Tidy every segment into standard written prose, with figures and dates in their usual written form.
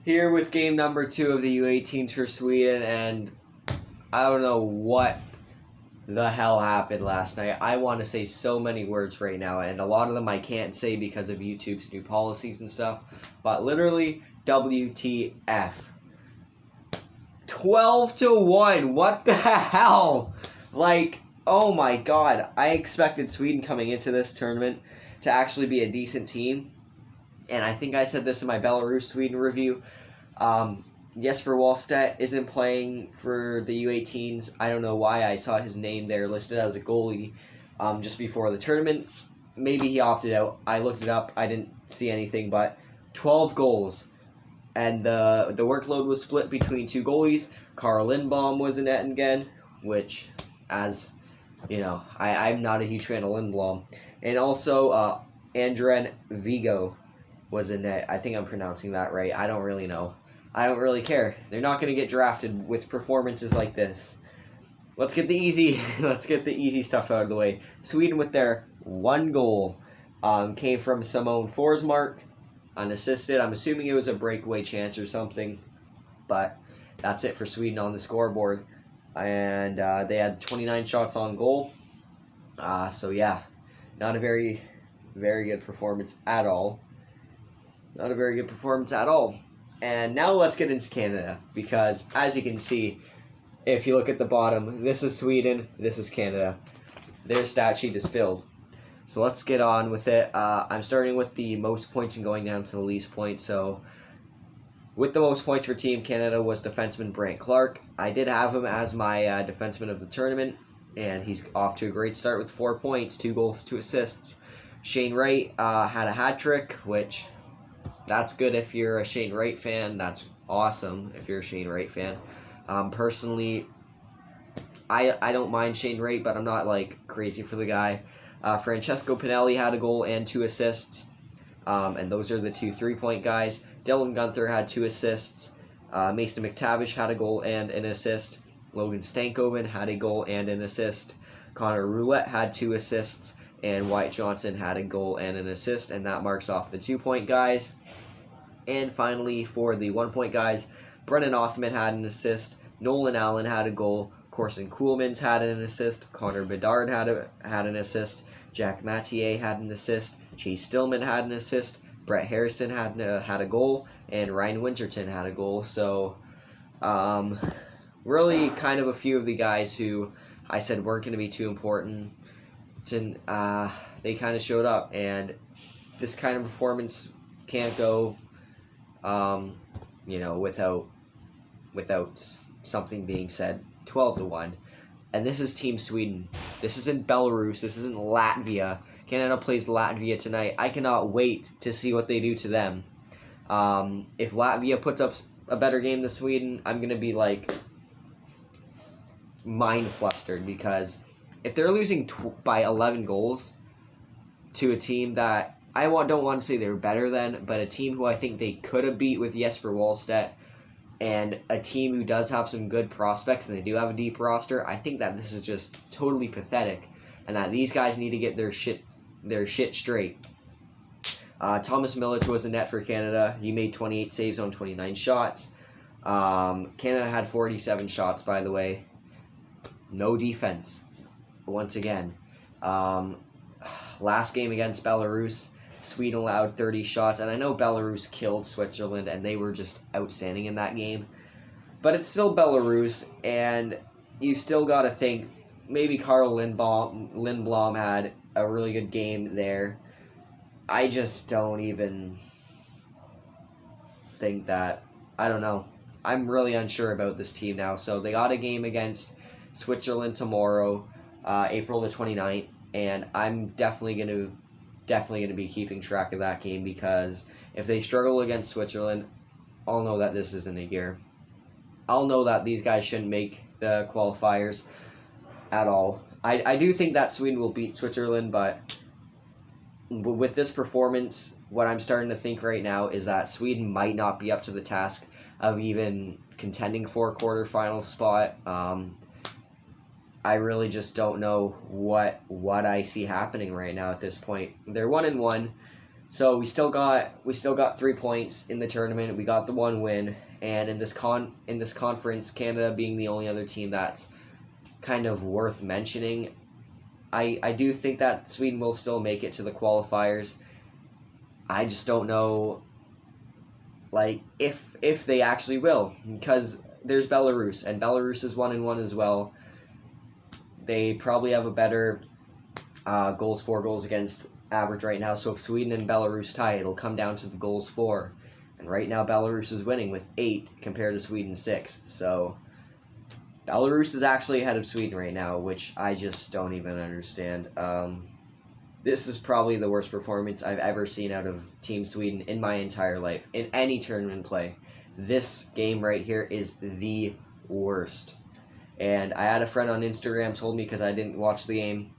Here with game number 2 of the U18s for Sweden, and I don't know what the hell happened last night. I want to say so many words right now, and a lot of them I can't say because of YouTube's new policies and stuff, but literally, WTF. 12-1, what the hell? Like, oh my god, I expected Sweden coming into this tournament to actually be a decent team, and I think I said this in my Belarus-Sweden review. Jesper Wallstedt isn't playing for the U18s. I don't know why I saw his name there listed as a goalie just before the tournament. Maybe he opted out. I looked it up. I didn't see anything, but 12 goals. And the workload was split between 2 goalies. Carl Lindblom was in net again, which, as you know, I'm not a huge fan of Lindblom. And also, Andren Vigo was in net. I think I'm pronouncing that right. I don't really know. I don't really care. They're not going to get drafted with performances like this. Let's get the easy stuff out of the way. Sweden with their 1 goal came from Simone Forsmark, unassisted. I'm assuming it was a breakaway chance or something, but that's it for Sweden on the scoreboard. And they had 29 shots on goal. So yeah, not a very, very good performance at all. Not a very good performance at all. And now let's get into Canada, because as you can see, if you look at the bottom, this is Sweden, this is Canada. Their stat sheet is filled. So let's get on with it. I'm starting with the most points and going down to the least points. So with the most points for Team Canada was defenseman Brant Clark. I did have him as my defenseman of the tournament, and he's off to a great start with 4 points, 2 goals, 2 assists. Shane Wright had a hat trick, which that's good if you're a Shane Wright fan. That's awesome if you're a Shane Wright fan. Personally, I don't mind Shane Wright, but I'm not like crazy for the guy. Francesco Pinelli had a goal and 2 assists, and those are the 2 3-point guys. Dylan Gunther had 2 assists. Mason McTavish had a goal and an assist. Logan Stankoven had a goal and an assist. Connor Roulette had 2 assists. And Wyatt Johnson had a goal and an assist, and that marks off the 2-point guys. And finally, for the 1-point guys, Brennan Othman had an assist. Nolan Allen had a goal. Corson Kuhlmans had an assist. Connor Bedard had an assist. Jack Mathieu had an assist. Chase Stillman had an assist. Brett Harrison had a goal. And Ryan Winterton had a goal. So, really kind of a few of the guys who I said weren't going to be too important. And they kind of showed up, and this kind of performance can't go, without something being said. 12-1, and this is Team Sweden. This isn't Belarus. This isn't Latvia. Canada plays Latvia tonight. I cannot wait to see what they do to them. If Latvia puts up a better game than Sweden, I'm gonna be like mind flustered, because if they're losing by 11 goals to a team that don't want to say they're better than, but a team who I think they could have beat with Jesper Wallstedt, and a team who does have some good prospects, and they do have a deep roster, I think that this is just totally pathetic, and that these guys need to get their shit straight. Thomas Milic was in net for Canada. He made 28 saves on 29 shots. Canada had 47 shots, by the way. No defense. Once again, last game against Belarus, Sweden allowed 30 shots, and I know Belarus killed Switzerland, and they were just outstanding in that game, but it's still Belarus, and you still got to think maybe Carl Lindblom had a really good game there. I just don't even think that. I don't know. I'm really unsure about this team now. So they got a game against Switzerland tomorrow, April the 29th, and I'm definitely gonna be keeping track of that game, because if they struggle against Switzerland, I'll know that this isn't a year. I'll know that these guys shouldn't make the qualifiers at all. I do think that Sweden will beat Switzerland, but with this performance, what I'm starting to think right now is that Sweden might not be up to the task of even contending for a quarterfinal spot. I really just don't know what I see happening right now at this point. They're 1-1, So we still got 3 points in the tournament. We got the 1 win, and in this conference, Canada being the only other team that's kind of worth mentioning, I do think that Sweden will still make it to the qualifiers. I just don't know, like, if they actually will, because there's Belarus, and Belarus is 1-1 as well. They probably have a better goals for, goals against average right now. So if Sweden and Belarus tie, it'll come down to the goals for. And right now Belarus is winning with 8 compared to Sweden 6. So Belarus is actually ahead of Sweden right now, which I just don't even understand. This is probably the worst performance I've ever seen out of Team Sweden in my entire life, in any tournament play. This game right here is the worst. And I had a friend on Instagram told me, because I didn't watch the game,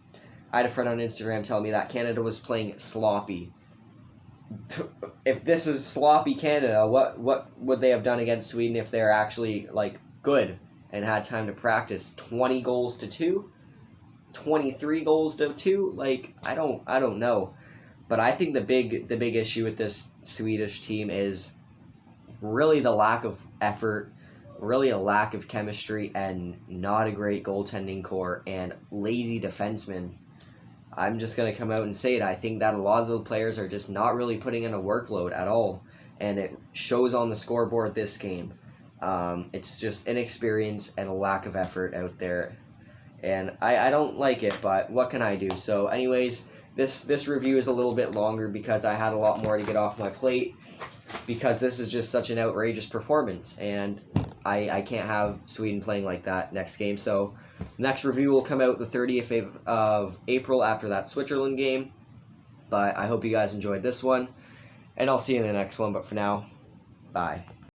I had a friend on Instagram tell me that Canada was playing sloppy. If this is sloppy Canada, what would they have done against Sweden if they're actually, like, good and had time to practice? 20 goals to 2? 23 goals to 2? Like, I don't know. But I think the big issue with this Swedish team is really the lack of effort, really a lack of chemistry, and not a great goaltending core, and lazy defensemen. I'm just going to come out and say it. I think that a lot of the players are just not really putting in a workload at all, and it shows on the scoreboard this game. It's just inexperience and a lack of effort out there, and I don't like it, but what can I do? So anyways, this review is a little bit longer because I had a lot more to get off my plate, because this is just such an outrageous performance, and I can't have Sweden playing like that next game. So next review will come out the 30th of April after that Switzerland game. But I hope you guys enjoyed this one, and I'll see you in the next one. But for now, bye.